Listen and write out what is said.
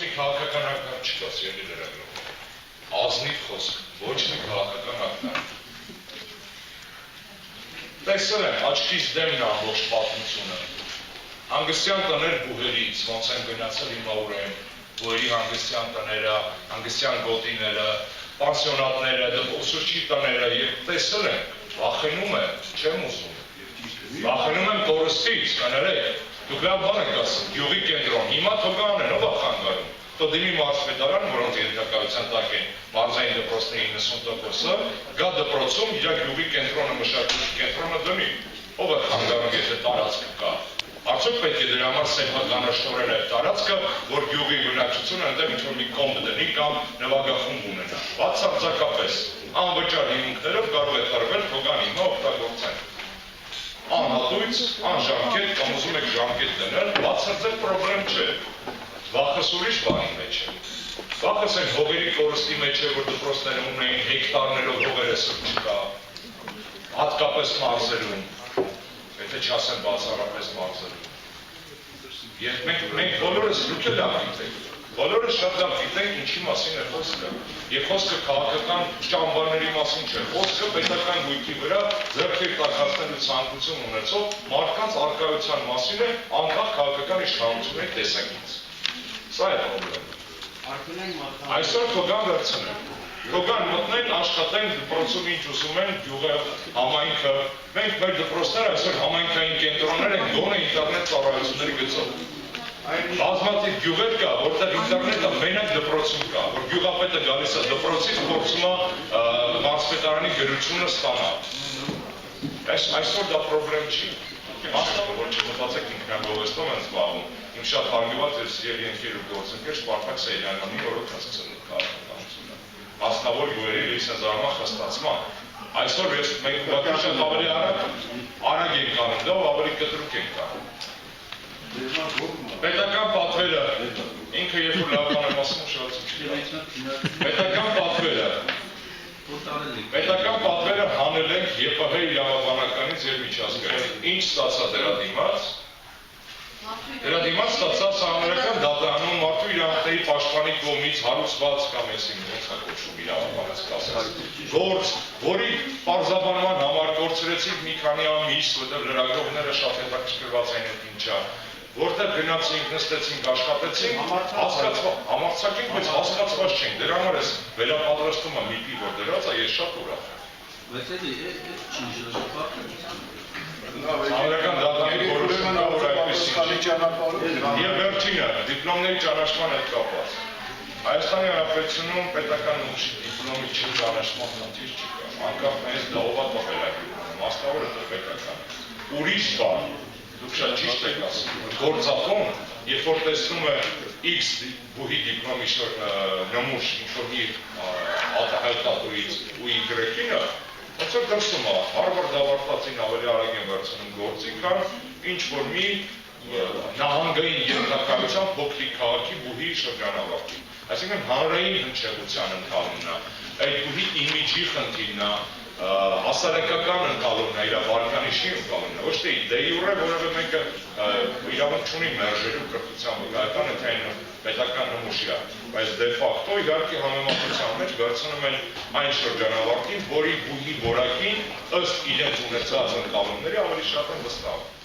մի քաղաքական ակնարկ չկա, սիրելի լրագրող։ Ազնիվ խոսք, ոչ մի քաղաքական ակնարկ։ Տեսել եմ, աչքից դեմն ամբողջ պատմությունը։ Հանգստյան տներ բուհերից, ոնց են գնացել հիմա ուրեմն, բուհերի հանգստյան տները, հանգստյան գոտիները, պանսիոնատները, ուսուցչի տները, եւ տեսել եմ, վախենում եմ, չեմ ուզում։ Վախենում եմ կորստից, կներեք, դուք լավ բան եք ասում, գյուղի կենտրոն, հիմա թողան են, ով է խանգարում։ Թո դիմի մարզպետարան, որոնց ենթակայության տակ են մարզային դպրոցների 90%-ը, գա դպրոցում իր գյուղի կենտրոնը, մշակույթի կենտրոնը դնի, ով է խանգարում, եթե տարածքը կա։ Արդյոք պետք է դրա համար սեփականաշնորհել այդ տարածքը, որ գյուղի բնակչությունը այնտեղ ինչ-որ մի կոմբ դնի կամ նվագախումբ ունենա։ Բացարձակապես անվճար հիմունքներով կարող է տրվել, թողան հիմա օգտագործեն։ Անհատույց, անժամկետ կամ ուզում եք ժամկետ դնել, բացարձակ պրոբլեմ չէ։ Վախս ուրիշ բանի մեջ է։ Վախս այն հողերի կորստի մեջ է, որ դպրոցները ունեին հեկտարներով հողերը սրտ չկա, հատկապես մարզերում, եթե չասեմ բացառապես մարզերում։ Եվ մենք բոլորս դուք էլ լավ գիտենք, բոլորս շատ լավ գիտենք ինչի մասին է խոսքը։ Եվ խոսքը քաղաքական ճամբարների մասին չէ, խոսքը պետական գույքի վրա ձեռքի տակածնելու ցանկություն ունեցող մարդկանց առկայության մասին է, անկախ քաղաքական իշխանությունների տեսակից։ Սա է պրոբլեմը։ Այսօր թողան վերցնեն, թողան մտնեն, աշխատեն դպրոցում ինչ ուզում են, գյուղը, համայնքը, մենք մեր դպրոցները այսօր համայնքային կենտրոններ են գոնե ինտերնետ ծառայությունների գծով։ Բազմաթիվ գյուղեր կա, որտեղ ինտերնետը մենակ դպրոցում կա, որ գյուղապետը գալիս է դպրոցից փորձում է մարզպետարանի գրությունը ստանալ։ Այսօր դա պրոբլեմ չի։ Մասնավոր որ չմտածեք ինքնագովեստով են զբաղվում։ Իմ շատ հարգված էր սիրելի ընկեր ու գործընկեր Սպարտակ Սեյրանյանի, որը հասցնում քաղաքականությունը։ Մասնավոր գյուղերի լիցենզավորման խստացման։ Այսօր մենք շատ ավելի արագ ենք անում դա, ավելի կտրուկ ենք անում։ Պետական պատվերը, ինքը երբ որ լավ բան եմ ասում, շատ չի։ Պետական պատվերը հանել ենք ԵՊՀ իրավաբանականից եւ միջազգային։ Ինչ ստացա դրա դիմաց։ Դրա դիմաց ստացա հանրական դատարանում մարդու իրավունքների պաշտպանի կողմից հարուցված կամ այսին ոնց է կոչվում իրավաբանած կասած գործ, որի պարզաբանման համար կորցրեցիք մի քանի ամիս, որտեղ լրագրողները շատ հետաքրքրված են այդ ինչա, որտեղ գնացինք, նստեցինք, աշխատեցինք, համարձակենք, բայց հասկացված չենք, դրա համար ես վերապատրաստումը միպի, որ դրած է, ես շատ ուրախ եմ։ Բայց էլի, չի ժողովուրդ Հանրական դատարանի որոշումը որ այդպեսին եւ վերջինը դիպլոմների ճանաչման հետ կապված։ Հայաստանի Հանրապետությունում պետական ուժի դիպլոմի չճանաչման խնդիր չկա։ Անկախ մեզ դա ով է տվելակի, մասնավորը դա պետական։ Ուրիշ բան, դուք շատ ճիշտ եք ասում, գործատոն, երբ որ տեսնում է X բուհի դիպլոմի նմուշ ինչ-որ մի հայտատուից ու Y-ինը, ոնց որ դրսում է, Հարվարդ ավարտածին ավելի արագ են վերցնում գործի, քան ինչ-որ մի նահանգային ենթակայության փոքրիկ քաղաքի բուհի շրջանավարտին։ Այսինքն հանրային հնչեղության ընթալումն է, այդ բուհի իմիջի խնդիրն է, հասարակական ընթալումն է, իր վարկանիշի ընթալումն է, ոչ թե դե յուրե որևէ մեկը իրավունք չունի մերժելու կրթության վկայական, եթե այն պետական նմուշի է, բայց դե ֆակտո իհարկե համեմատության մեջ վերցնում են այն շրջանավարտին, որի բուհի որակին ըստ իրենց ունեցած ընթալումների ավելի շատ են վստահում։